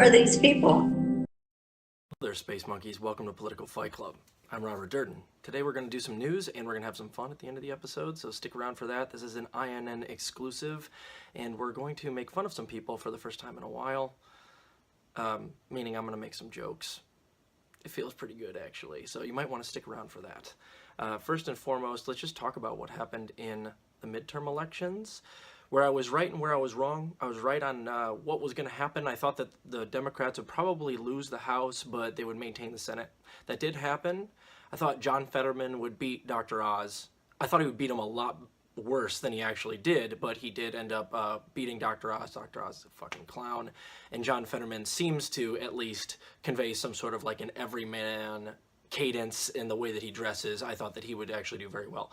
are these people? Hello there, Space Monkeys. Welcome to Political Fight Club. I'm Robert Durden. Today we're going to do some news and we're going to have some fun at the end of the episode, so stick around for that. This is an INN exclusive, and we're going to make fun of some people for the first time in a while, meaning I'm going to make some jokes. It feels pretty good, actually, so you might want to stick around for that. First and foremost, let's just talk about what happened in the midterm elections. Where I was right and where I was wrong. I was right on what was going to happen. I thought that the Democrats would probably lose the House, but they would maintain the Senate. That did happen. I thought John Fetterman would beat Dr. Oz. I thought he would beat him a lot worse than he actually did, but he did end up beating Dr. Oz. Dr. Oz is a fucking clown. And John Fetterman seems to at least convey some sort of like an everyman cadence in the way that he dresses. I thought that he would actually do very well.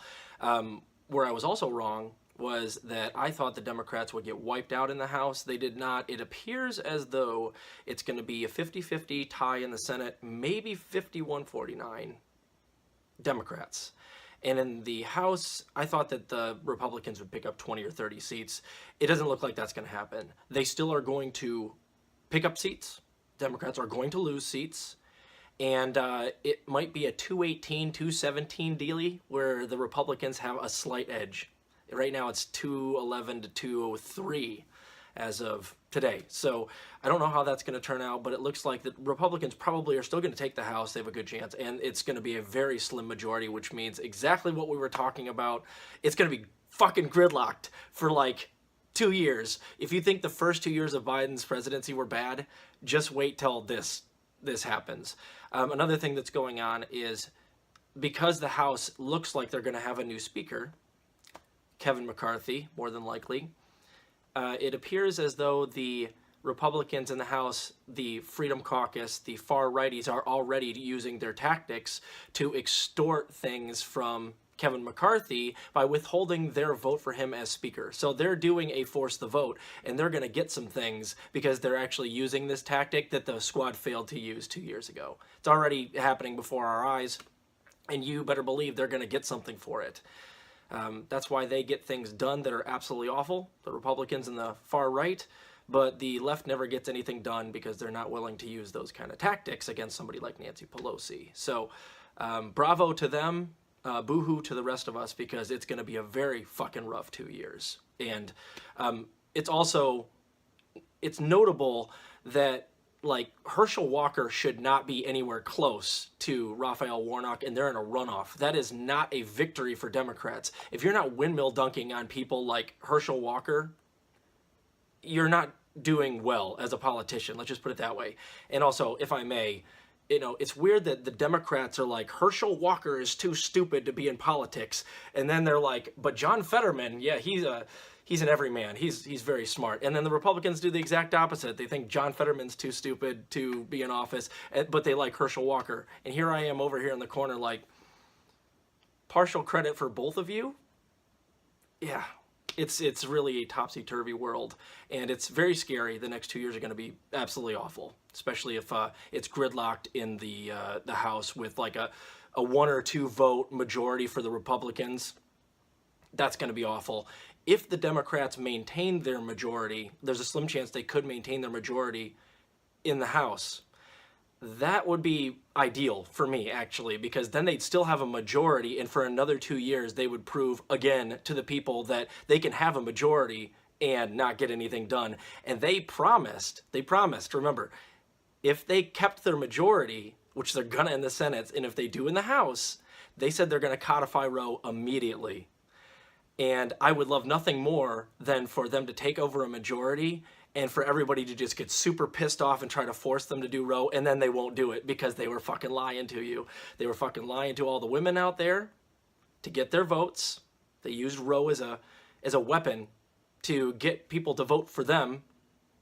Where I was also wrong was that I thought the Democrats would get wiped out in the House. They did not. It appears as though it's going to be a 50-50 tie in the Senate, maybe 51-49 Democrats. And in the House, I thought that the Republicans would pick up 20 or 30 seats. It doesn't look like that's going to happen. They still are going to pick up seats. Democrats are going to lose seats. And it might be a 218, 217 dealie where the Republicans have a slight edge. Right now it's 211 to 203 as of today. So I don't know how that's going to turn out, but it looks like the Republicans probably are still going to take the House. They have a good chance, and it's going to be a very slim majority, which means exactly what we were talking about. It's going to be fucking gridlocked for like 2 years. If you think the first 2 years of Biden's presidency were bad, just wait till this happens. Another thing that's going on is because the House looks like they're going to have a new speaker, Kevin McCarthy, more than likely, it appears as though the Republicans in the House, the Freedom Caucus, the far righties are already using their tactics to extort things from Kevin McCarthy by withholding their vote for him as speaker. So they're doing a force the vote, and they're going to get some things because they're actually using this tactic that the squad failed to use 2 years ago. It's already happening before our eyes, and you better believe they're going to get something for it. That's why they get things done that are absolutely awful, the Republicans and the far right, but the left never gets anything done because they're not willing to use those kind of tactics against somebody like Nancy Pelosi. So bravo to them, boo-hoo to the rest of us, because it's going to be a very fucking rough 2 years. And it's notable that like Herschel Walker should not be anywhere close to Raphael Warnock, and they're in a runoff. That is not a victory for Democrats. If you're not windmill dunking on people like Herschel Walker, you're not doing well as a politician. Let's just put it that way. And also, if I may, you know, it's weird that the Democrats are like, Herschel Walker is too stupid to be in politics. And then they're like, but John Fetterman, yeah, he's an everyman. He's very smart. And then the Republicans do the exact opposite. They think John Fetterman's too stupid to be in office, but they like Herschel Walker. And here I am over here in the corner like, partial credit for both of you? Yeah, it's really a topsy-turvy world. And it's very scary. The next 2 years are going to be absolutely awful, especially if it's gridlocked in the House with like a 1 or 2 vote majority for the Republicans. That's going to be awful. If the Democrats maintain their majority, there's a slim chance they could maintain their majority in the House. That would be ideal for me, actually, because then they'd still have a majority, and for another 2 years, they would prove again to the people that they can have a majority and not get anything done. And they promised, remember, if they kept their majority, which they're gonna in the Senate, and if they do in the House, they said they're gonna codify Roe immediately. And I would love nothing more than for them to take over a majority and for everybody to just get super pissed off and try to force them to do Roe, and then they won't do it because they were fucking lying to you. They were fucking lying to all the women out there to get their votes. They used Roe as a weapon to get people to vote for them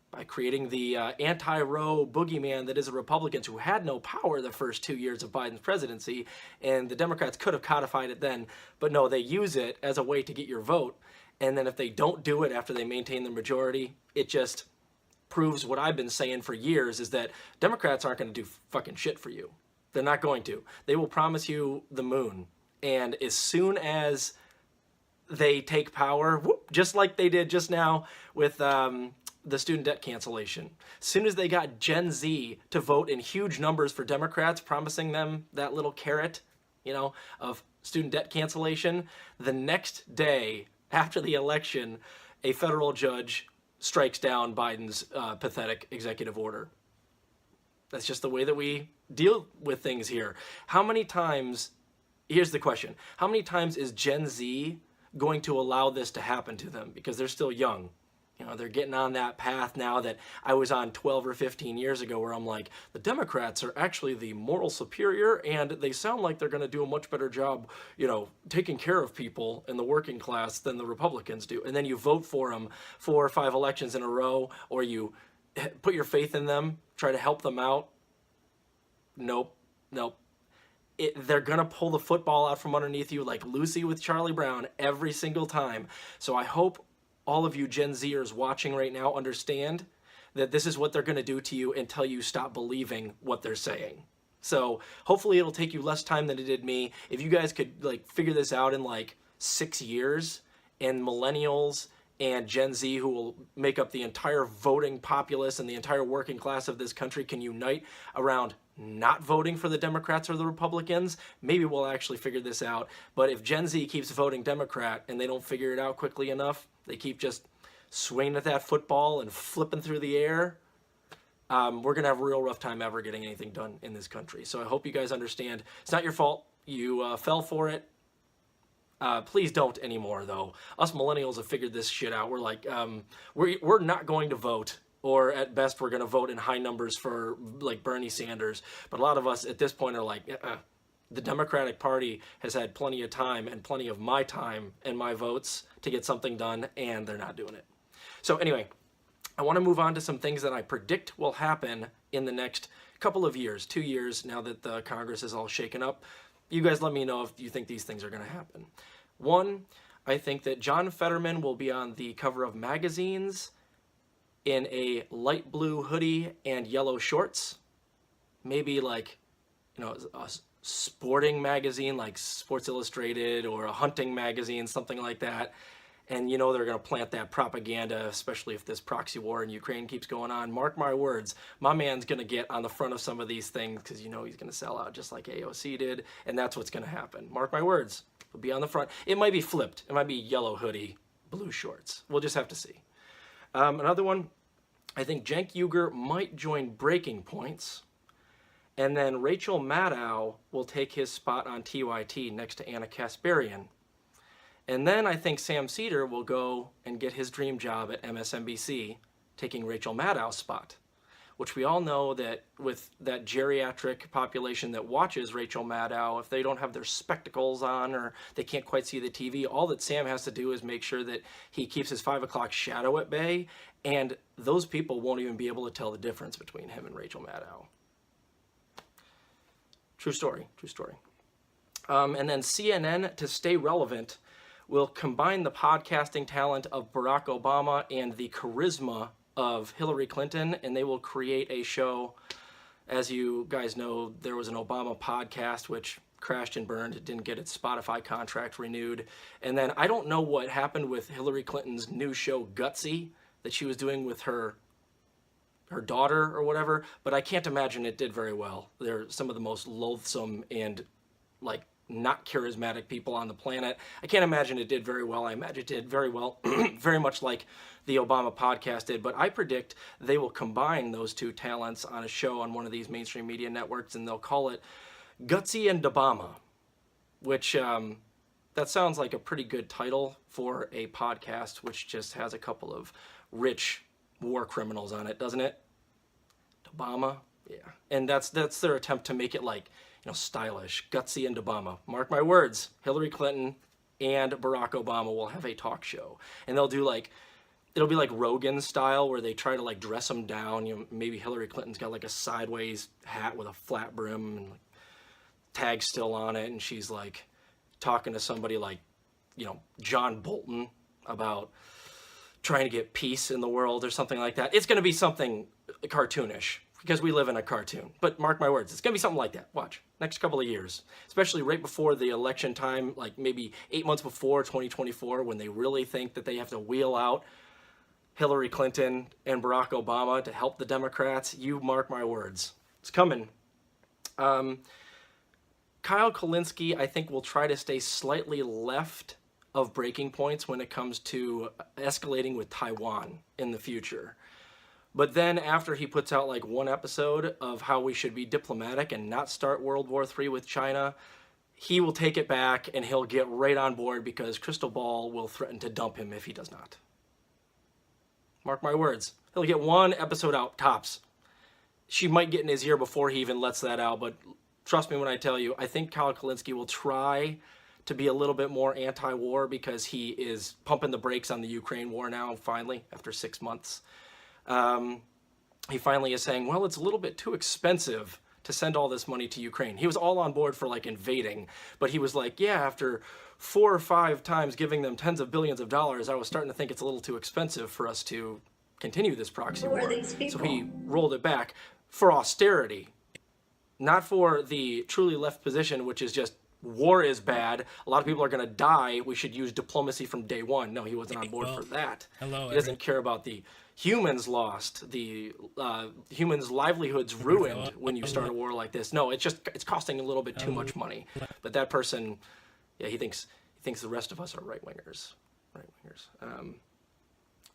by creating the anti-Roe boogeyman that is the Republicans, who had no power the first 2 years of Biden's presidency, and the Democrats could have codified it then, but no, they use it as a way to get your vote, and then if they don't do it after they maintain their majority, it just proves what I've been saying for years, is that Democrats aren't going to do fucking shit for you. They're not going to. They will promise you the moon, and as soon as they take power, whoop, just like they did just now with the student debt cancellation. As soon as they got Gen Z to vote in huge numbers for Democrats, promising them that little carrot, you know, of student debt cancellation, the next day after the election, a federal judge strikes down Biden's pathetic executive order. That's just the way that we deal with things here. How many times, here's the question, how many times is Gen Z going to allow this to happen to them? Because they're still young. You know, they're getting on that path now that I was on 12 or 15 years ago, where I'm like, the Democrats are actually the moral superior, and they sound like they're going to do a much better job, you know, taking care of people in the working class than the Republicans do. And then you vote for them 4 or 5 elections in a row, or you put your faith in them, try to help them out. Nope. They're going to pull the football out from underneath you like Luci with Charlie Brown every single time. So I hope all of you Gen Zers watching right now understand that this is what they're going to do to you until you stop believing what they're saying. So hopefully it'll take you less time than it did me. If you guys could like figure this out in like 6 years, and millennials and Gen Z, who will make up the entire voting populace and the entire working class of this country, can unite around not voting for the Democrats or the Republicans, maybe we'll actually figure this out. But if Gen Z keeps voting Democrat and they don't figure it out quickly enough, they keep just swinging at that football and flipping through the air, we're going to have a real rough time ever getting anything done in this country. So I hope you guys understand. It's not your fault. You fell for it. Please don't anymore, though. Us millennials have figured this shit out. We're like, we're not going to vote, or at best we're going to vote in high numbers for like Bernie Sanders. But a lot of us at this point are like, the Democratic Party has had plenty of time and plenty of my time and my votes to get something done, and they're not doing it. So anyway, I want to move on to some things that I predict will happen in the next couple of years, 2 years, now that the Congress is all shaken up. You guys let me know if you think these things are going to happen. One, I think that John Fetterman will be on the cover of magazines in a light blue hoodie and yellow shorts. Maybe like, you know, a sporting magazine like Sports Illustrated, or a hunting magazine, something like that. And you know they're going to plant that propaganda, especially if this proxy war in Ukraine keeps going on. Mark my words, my man's going to get on the front of some of these things, because you know he's going to sell out just like AOC did, and that's what's going to happen. Mark my words, he'll be on the front. It might be flipped. It might be yellow hoodie, blue shorts. We'll just have to see. Another one, I think Cenk Uygur might join Breaking Points, and then Rachel Maddow will take his spot on TYT next to Anna Kasparian. And then I think Sam Seder will go and get his dream job at MSNBC, taking Rachel Maddow's spot, which we all know that with that geriatric population that watches Rachel Maddow, if they don't have their spectacles on or they can't quite see the TV, all that Sam has to do is make sure that he keeps his 5 o'clock shadow at bay, and those people won't even be able to tell the difference between him and Rachel Maddow. True story, true story. And then CNN, to stay relevant, will combine the podcasting talent of Barack Obama and the charisma of Hillary Clinton, and they will create a show. As you guys know, there was an Obama podcast which crashed and burned. It didn't get its Spotify contract renewed. And then I don't know what happened with Hillary Clinton's new show, Gutsy, that she was doing with her daughter or whatever, but I can't imagine it did very well. They're some of the most loathsome and like not charismatic people on the planet. I can't imagine it did very well. I imagine it did very well, very much like the Obama podcast did, but I predict they will combine those two talents on a show on one of these mainstream media networks, and they'll call it Gutsy and Obama, which that sounds like a pretty good title for a podcast which just has a couple of rich war criminals on it, doesn't it? Obama, yeah. And that's their attempt to make it like, you know, stylish. Gutsy and Obama. Mark my words, Hillary Clinton and Barack Obama will have a talk show, and they'll do like, it'll be like Rogan style, where they try to like dress them down. You know, maybe Hillary Clinton's got like a sideways hat with a flat brim and like tag still on it, and she's like talking to somebody like, you know, John Bolton about trying to get peace in the world or something like that. It's going to be something cartoonish, because we live in a cartoon. But mark my words, it's going to be something like that. Watch. Next couple of years. Especially right before the election time, like maybe 8 months before 2024, when they really think that they have to wheel out Hillary Clinton and Barack Obama to help the Democrats. You mark my words. It's coming. Kyle Kulinski, I think, will try to stay slightly left of breaking points when it comes to escalating with Taiwan in the future. But then after he puts out like one episode of how we should be diplomatic and not start World War III with China, he will take it back and he'll get right on board because Crystal Ball will threaten to dump him if he does not. Mark my words. He'll get one episode out, tops. She might get in his ear before he even lets that out, but trust me when I tell you, I think Kyle Kulinski will try to be a little bit more anti-war because he is pumping the brakes on the Ukraine war now, finally, after 6 months. He finally is saying, well, it's a little bit too expensive to send all this money to Ukraine. He was all on board for like invading, but he was like, yeah, after 4 or 5 times giving them tens of billions of dollars, I was starting to think it's a little too expensive for us to continue this proxy war. So he rolled it back for austerity, not for the truly left position, which is just war is bad. A lot of people are going to die. We should use diplomacy from day one. No, he wasn't on board for that. He doesn't care about the humans lost, the humans' livelihoods ruined when you start a war like this. No, it's costing a little bit too much money. But that person, yeah, he thinks the rest of us are right wingers.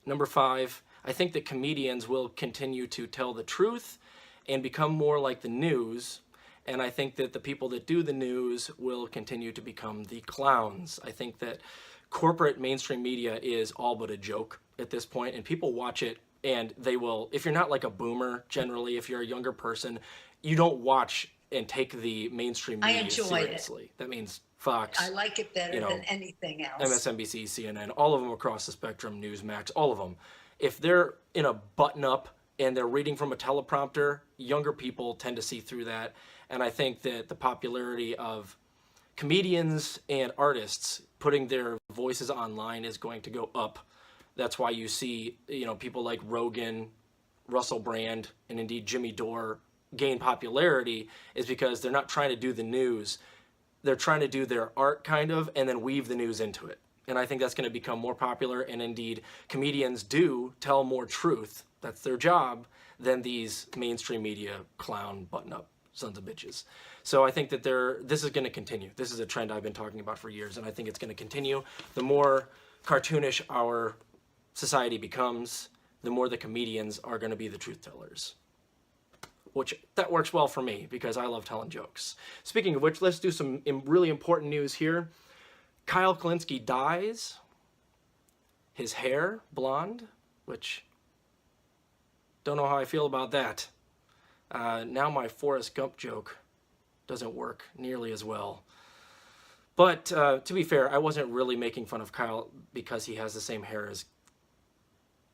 Number 5, I think that comedians will continue to tell the truth and become more like the news. And I think that the people that do the news will continue to become the clowns. I think that corporate mainstream media is all but a joke at this point, and people watch it and they will, if you're not like a boomer, generally, if you're a younger person, you don't watch and take the mainstream media seriously. That means Fox. I like it better than anything else. MSNBC, CNN, all of them across the spectrum, Newsmax, all of them. If they're in a button-up and they're reading from a teleprompter, younger people tend to see through that. And I think that the popularity of comedians and artists putting their voices online is going to go up. That's why you see, people like Rogan, Russell Brand, and indeed Jimmy Dore gain popularity, is because they're not trying to do the news. They're trying to do their art kind of and then weave the news into it. And I think that's going to become more popular, and indeed comedians do tell more truth. That's their job than these mainstream media clown button-up sons of bitches. So I think that this is going to continue. This is a trend I've been talking about for years, and I think it's going to continue. The more cartoonish our society becomes, the more the comedians are going to be the truth tellers. That works well for me because I love telling jokes. Speaking of which, let's do some really important news here. Kyle Kulinski dyes his hair blonde, which don't know how I feel about that. Now my Forrest Gump joke doesn't work nearly as well. But to be fair, I wasn't really making fun of Kyle because he has the same hair as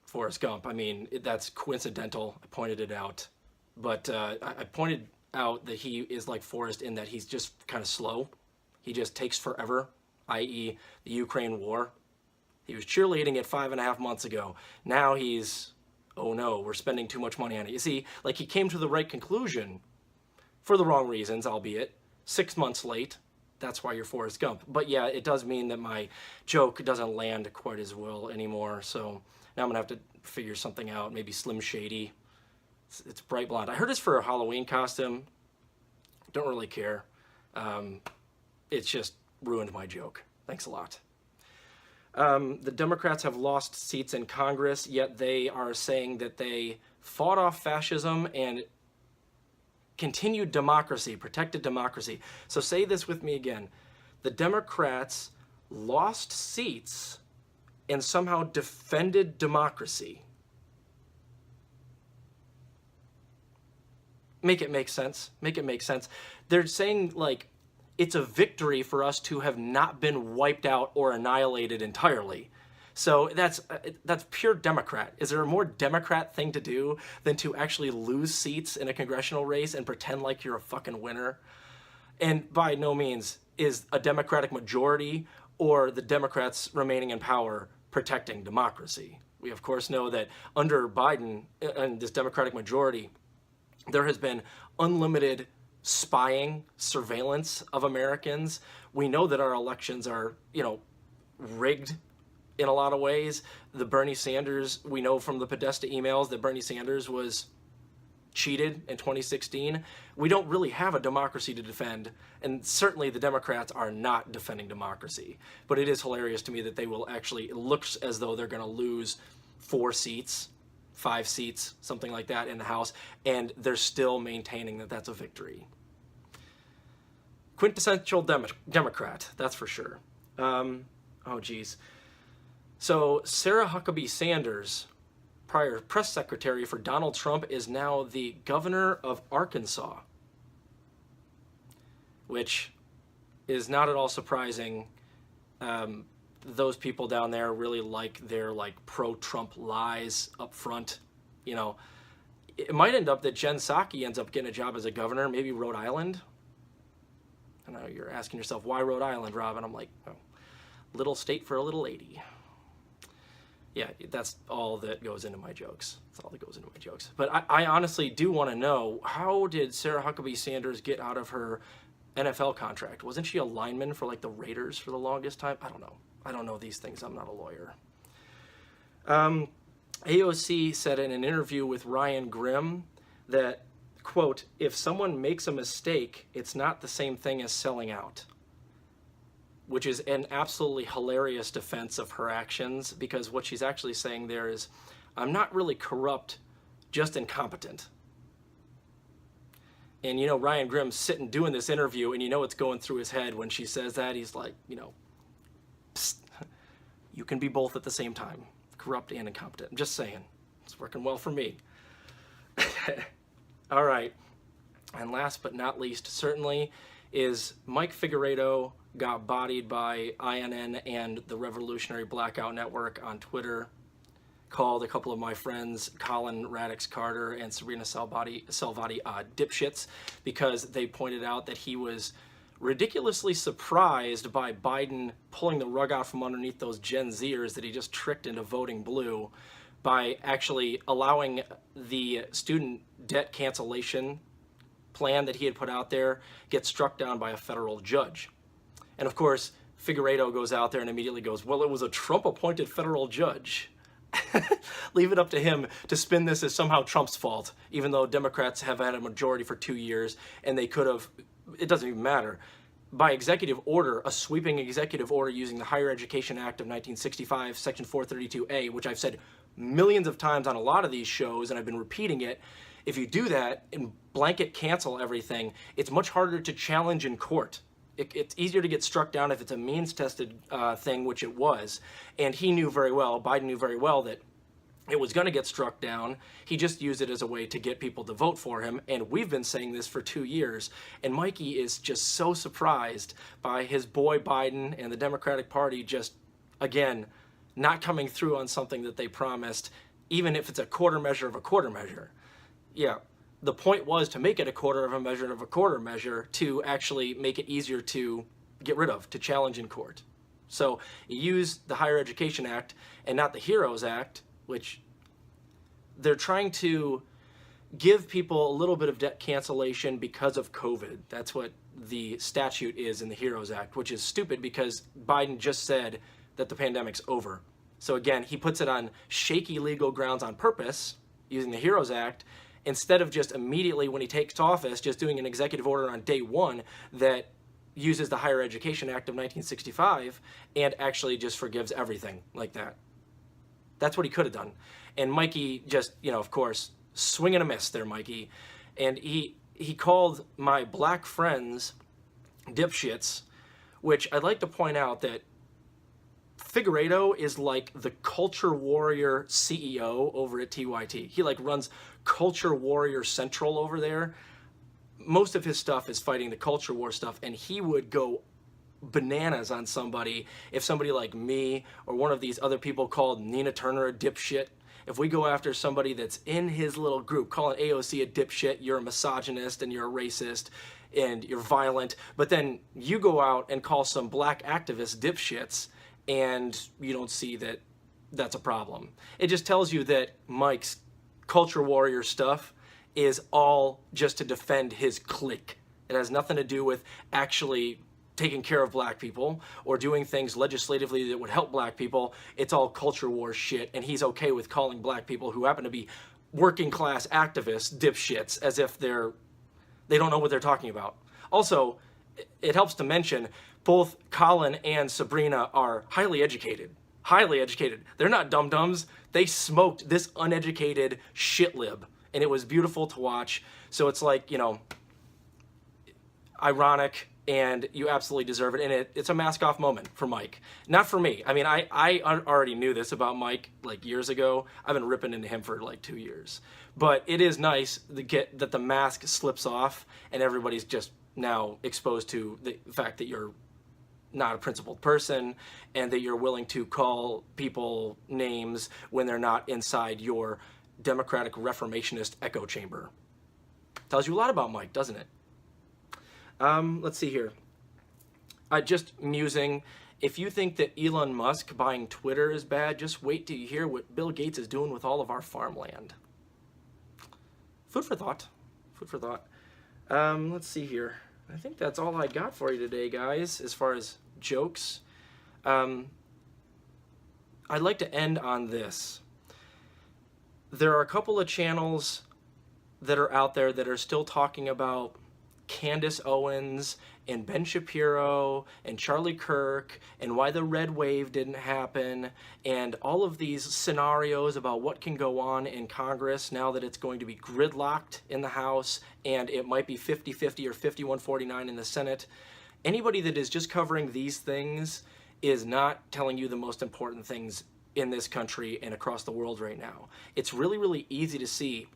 Forrest Gump. I mean, that's coincidental. I pointed it out. But I pointed out that he is like Forrest in that he's just kind of slow. He just takes forever, i.e. the Ukraine war. He was cheerleading it 5.5 months ago. Now he's, oh no, we're spending too much money on it. You see, like he came to the right conclusion for the wrong reasons, albeit 6 months late. That's why you're Forrest Gump. But yeah, it does mean that my joke doesn't land quite as well anymore. So now I'm gonna have to figure something out. Maybe Slim Shady. It's bright blonde. I heard it's for a Halloween costume. Don't really care. It's just ruined my joke. Thanks a lot. The Democrats have lost seats in Congress, yet they are saying that they fought off fascism and continued democracy, protected democracy. So say this with me again. The Democrats lost seats and somehow defended democracy. Make it make sense. Make it make sense. They're saying, like, it's a victory for us to have not been wiped out or annihilated entirely. So that's pure Democrat. Is there a more Democrat thing to do than to actually lose seats in a congressional race and pretend like you're a fucking winner? And by no means is a Democratic majority or the Democrats remaining in power protecting democracy. We, of course, know that under Biden and this Democratic majority, there has been unlimited spying, surveillance of Americans. We know that our elections are, rigged in a lot of ways. The Bernie Sanders, we know from the Podesta emails that Bernie Sanders was cheated in 2016. We don't really have a democracy to defend, and certainly the Democrats are not defending democracy. But it is hilarious to me that they will actually, it looks as though they're going to lose 4 seats, 5 seats, something like that in the House, and they're still maintaining that that's a victory. Quintessential Democrat, that's for sure. Oh geez. So Sarah Huckabee Sanders, prior press secretary for Donald Trump, is now the governor of Arkansas, which is not at all surprising. Those people down there really like their pro-Trump lies up front. You know, it might end up that Jen Psaki ends up getting a job as a governor, maybe Rhode Island. I know you're asking yourself, why Rhode Island, Rob? And I'm like, oh, little state for a little lady. Yeah, that's all that goes into my jokes. That's all that goes into my jokes. But I honestly do want to know, how did Sarah Huckabee Sanders get out of her NFL contract? Wasn't she a lineman for the Raiders for the longest time? I don't know. I don't know these things. I'm not a lawyer. AOC said in an interview with Ryan Grimm that, quote, if someone makes a mistake, it's not the same thing as selling out. Which is an absolutely hilarious defense of her actions, because what she's actually saying there is, I'm not really corrupt, just incompetent. And you know, Ryan Grimm's sitting doing this interview, and you know what's going through his head when she says that. He's like, you know, psst, you can be both at the same time, corrupt and incompetent. I'm just saying, it's working well for me. All right, and last but not least, certainly, is Mike Figueredo got bodied by INN and the Revolutionary Blackout Network on Twitter, called a couple of my friends, Collin, Radix-Carter, and Sabrina Salvati dipshits, because they pointed out that he was ridiculously surprised by Biden pulling the rug out from underneath those Gen Zers that he just tricked into voting blue by actually allowing the student debt cancellation plan that he had put out there get struck down by a federal judge. And of course, Figueredo goes out there and immediately goes, well, it was a Trump-appointed federal judge. Leave it up to him to spin this as somehow Trump's fault, even though Democrats have had a majority for 2 years, and they could have, it doesn't even matter. By executive order, a sweeping executive order using the Higher Education Act of 1965, Section 432A, which I've said millions of times on a lot of these shows, and I've been repeating it. If you do that and blanket cancel everything, it's much harder to challenge in court. It's easier to get struck down if it's a means-tested thing, which it was. And he knew very well, Biden knew very well, that it was going to get struck down. He just used it as a way to get people to vote for him. And we've been saying this for 2 years. And Mikey is just so surprised by his boy Biden and the Democratic Party just, again, not coming through on something that they promised, even if it's a quarter measure of a quarter measure. Yeah. The point was to make it a quarter of a quarter measure to actually make it easier to get rid of, to challenge in court. So you use the Higher Education Act and not the HEROES Act, which they're trying to give people a little bit of debt cancellation because of COVID. That's what the statute is in the HEROES Act, which is stupid because Biden just said that the pandemic's over. So again, he puts it on shaky legal grounds on purpose, using the HEROES Act, instead of just immediately when he takes office, just doing an executive order on day one that uses the Higher Education Act of 1965 and actually just forgives everything like that. That's what he could have done. And Mikey just, you know, of course, swing and a miss there, Mikey. And he called my black friends dipshits, which I'd like to point out that Figueredo is like the culture warrior CEO over at TYT. He runs Culture Warrior Central over there. Most of his stuff is fighting the culture war stuff, and he would go bananas on somebody if somebody like me or one of these other people called Nina Turner a dipshit. If we go after somebody that's in his little group, calling AOC a dipshit, you're a misogynist and you're a racist and you're violent, but then you go out and call some black activists dipshits and you don't see that that's a problem. It just tells you that Mike's culture warrior stuff is all just to defend his clique. It has nothing to do with actually taking care of black people or doing things legislatively that would help black people. It's all culture war shit, and he's okay with calling black people who happen to be working class activists dipshits as if they don't know what they're talking about. Also, it helps to mention both Collin and Sabrina are highly educated. Highly educated. They're not dum-dums. They smoked this uneducated shit lib, and it was beautiful to watch. So it's like, you know, ironic, and you absolutely deserve it. And it's a mask-off moment for Mike. Not for me. I mean, I already knew this about Mike like years ago. I've been ripping into him for like 2 years. But it is nice that the mask slips off and everybody's just now exposed to the fact that you're not a principled person and that you're willing to call people names when they're not inside your democratic reformationist echo chamber. Tells you a lot about Mike, doesn't it? Let's see here. Just musing. If you think that Elon Musk buying Twitter is bad, just wait till you hear what Bill Gates is doing with all of our farmland. Food for thought. Food for thought. Let's see here. I think that's all I got for you today, guys, as far as jokes. I'd like to end on this. There are a couple of channels that are out there that are still talking about Candace Owens and Ben Shapiro and Charlie Kirk and why the red wave didn't happen and all of these scenarios about what can go on in Congress now that it's going to be gridlocked in the House and it might be 50-50 or 51-49 in the Senate. Anybody that is just covering these things is not telling you the most important things in this country and across the world right now. It's really, really easy to see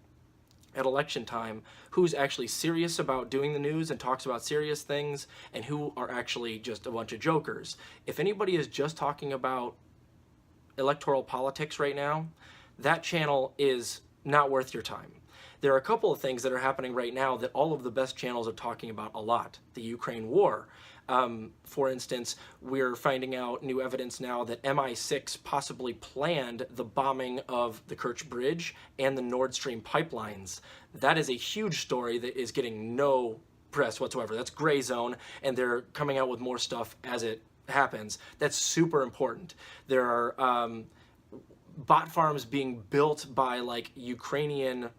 at election time who's actually serious about doing the news and talks about serious things and who are actually just a bunch of jokers. If anybody is just talking about electoral politics right now, that channel is not worth your time. There are a couple of things that are happening right now that all of the best channels are talking about a lot. The Ukraine war. For instance, we're finding out new evidence now that MI6 possibly planned the bombing of the Kerch Bridge and the Nord Stream pipelines. That is a huge story that is getting no press whatsoever. That's gray zone, and they're coming out with more stuff as it happens. That's super important. There are bot farms being built by like Ukrainian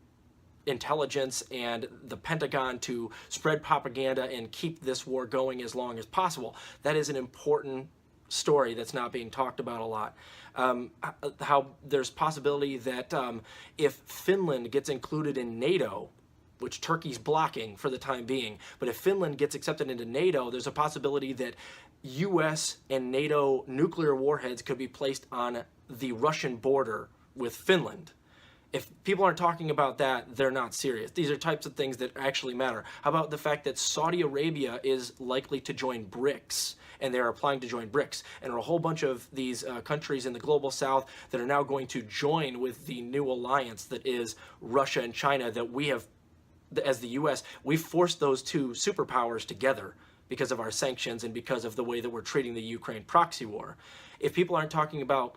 intelligence and the Pentagon to spread propaganda and keep this war going as long as possible. That is an important story that's not being talked about a lot. How there's possibility that if Finland gets included in NATO, which Turkey's blocking for the time being, but if Finland gets accepted into NATO, there's a possibility that US and NATO nuclear warheads could be placed on the Russian border with Finland. If people aren't talking about that, they're not serious. These are types of things that actually matter. How about the fact that Saudi Arabia is likely to join BRICS, and they're applying to join BRICS, and there are a whole bunch of these countries in the global south that are now going to join with the new alliance that is Russia and China that we have, as the US, we've forced those two superpowers together because of our sanctions and because of the way that we're treating the Ukraine proxy war. If people aren't talking about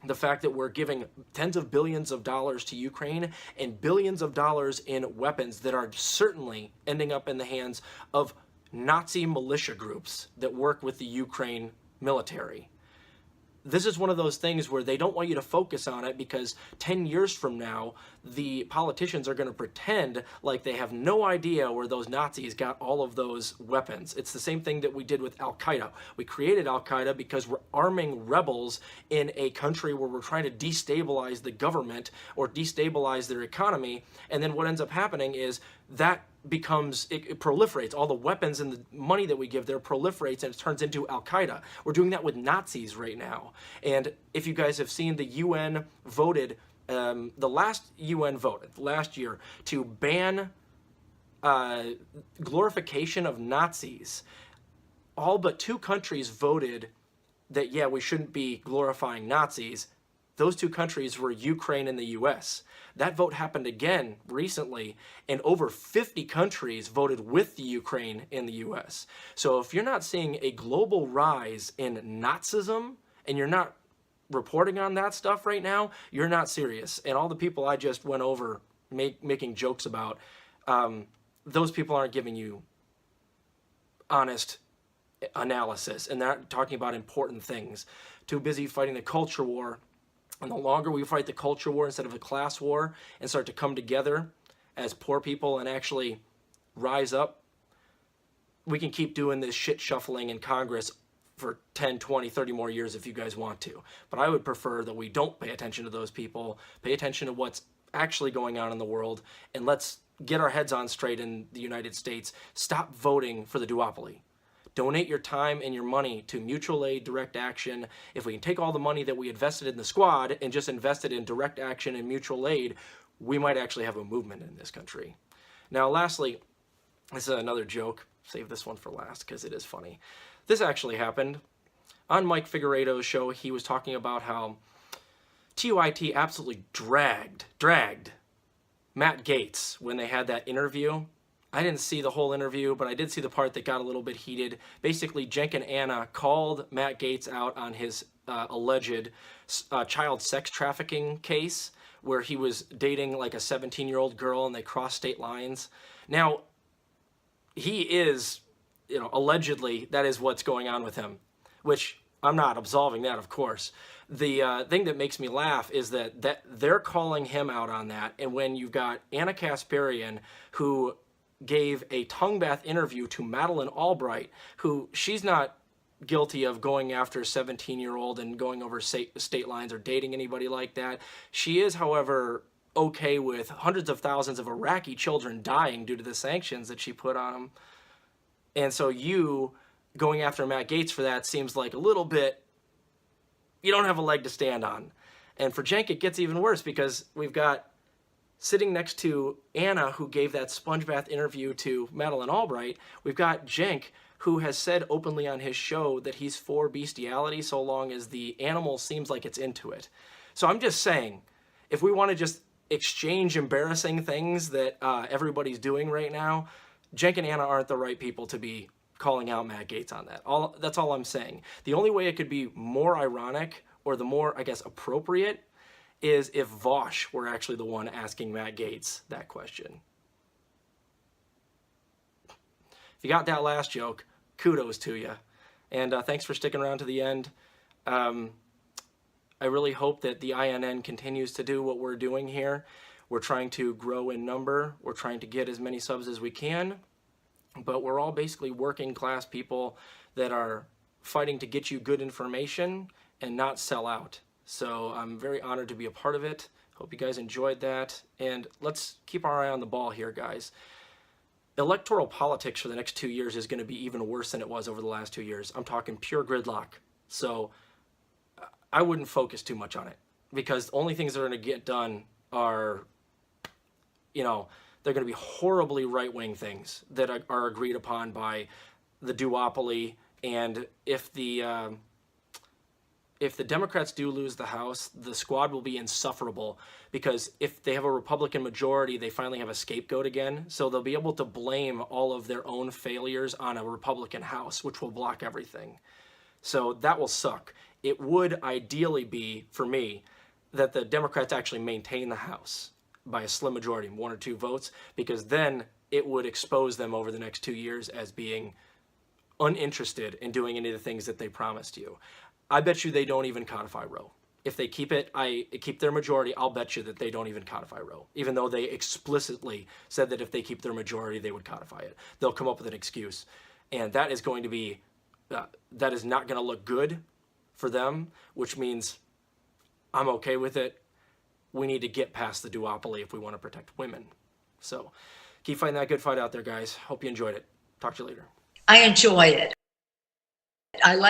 the fact that we're giving tens of billions of dollars to Ukraine and billions of dollars in weapons that are certainly ending up in the hands of Nazi militia groups that work with the Ukraine military. This is one of those things where they don't want you to focus on it because 10 years from now, the politicians are going to pretend like they have no idea where those Nazis got all of those weapons. It's the same thing that we did with Al-Qaeda. We created Al-Qaeda because we're arming rebels in a country where we're trying to destabilize the government or destabilize their economy. And then what ends up happening is that becomes, it proliferates. All the weapons and the money that we give there proliferates and it turns into Al-Qaeda. We're doing that with Nazis right now. And if you guys have seen, the UN voted, the last UN vote last year to ban glorification of Nazis. All but 2 countries voted that, yeah, we shouldn't be glorifying Nazis. Those 2 countries were Ukraine and the US. That vote happened again recently, and over 50 countries voted with the Ukraine and the US. So if you're not seeing a global rise in Nazism, and you're not reporting on that stuff right now, you're not serious. And all the people I just went over making jokes about, those people aren't giving you honest analysis, and they're not talking about important things. Too busy fighting the culture war. And the longer we fight the culture war instead of a class war and start to come together as poor people and actually rise up, we can keep doing this shit shuffling in Congress for 10, 20, 30 more years if you guys want to. But I would prefer that we don't pay attention to those people, pay attention to what's actually going on in the world, and let's get our heads on straight in the United States. Stop voting for the duopoly. Donate your time and your money to mutual aid, direct action. If we can take all the money that we invested in the squad and just invest it in direct action and mutual aid, we might actually have a movement in this country. Now, lastly, this is another joke. Save this one for last because it is funny. This actually happened. On Mike Figueredo's show, he was talking about how TUIT absolutely dragged Matt Gaetz when they had that interview. I didn't see the whole interview, but I did see the part that got a little bit heated. Basically, Cenk and Anna called Matt Gaetz out on his alleged child sex trafficking case, where he was dating like a 17-year-old girl and they crossed state lines. Now, he is, allegedly, that is what's going on with him, which I'm not absolving that, of course. The thing that makes me laugh is that they're calling him out on that, and when you've got Anna Kasparian, who gave a tongue bath interview to Madeleine Albright, who she's not guilty of going after a 17-year-old and going over state lines or dating anybody like that. She is, however, okay with hundreds of thousands of Iraqi children dying due to the sanctions that she put on them. And so you going after Matt Gaetz for that seems like a little bit, you don't have a leg to stand on. And for Cenk, it gets even worse because we've got sitting next to Anna, who gave that sponge bath interview to Madeleine Albright, we've got Cenk, who has said openly on his show that he's for bestiality so long as the animal seems like it's into it. So I'm just saying, if we want to just exchange embarrassing things that everybody's doing right now, Cenk and Anna aren't the right people to be calling out Matt Gaetz on that. That's all I'm saying. The only way it could be more ironic, or the more, I guess, appropriate, is if Vosh were actually the one asking Matt Gaetz that question. If you got that last joke, kudos to you. And thanks for sticking around to the end. I really hope that the INN continues to do what we're doing here. We're trying to grow in number. We're trying to get as many subs as we can. But we're all basically working class people that are fighting to get you good information and not sell out. So I'm very honored to be a part of it. Hope you guys enjoyed that. And let's keep our eye on the ball here, guys. Electoral politics for the next 2 years is going to be even worse than it was over the last 2 years. I'm talking pure gridlock. So I wouldn't focus too much on it, because the only things that are going to get done are, they're going to be horribly right-wing things that are agreed upon by the duopoly. And if the Democrats do lose the House, the squad will be insufferable, because if they have a Republican majority, they finally have a scapegoat again. So they'll be able to blame all of their own failures on a Republican House, which will block everything. So that will suck. It would ideally be, for me, that the Democrats actually maintain the House by a slim majority, 1 or 2 votes, because then it would expose them over the next 2 years as being uninterested in doing any of the things that they promised you. I bet you they don't even codify Roe. If they keep their majority, I'll bet you that they don't even codify Roe, even though they explicitly said that if they keep their majority, they would codify it. They'll come up with an excuse. And that is going to be, that is not going to look good for them, which means I'm okay with it. We need to get past the duopoly if we want to protect women. So keep fighting that good fight out there, guys. Hope you enjoyed it. Talk to you later. I enjoy it. I like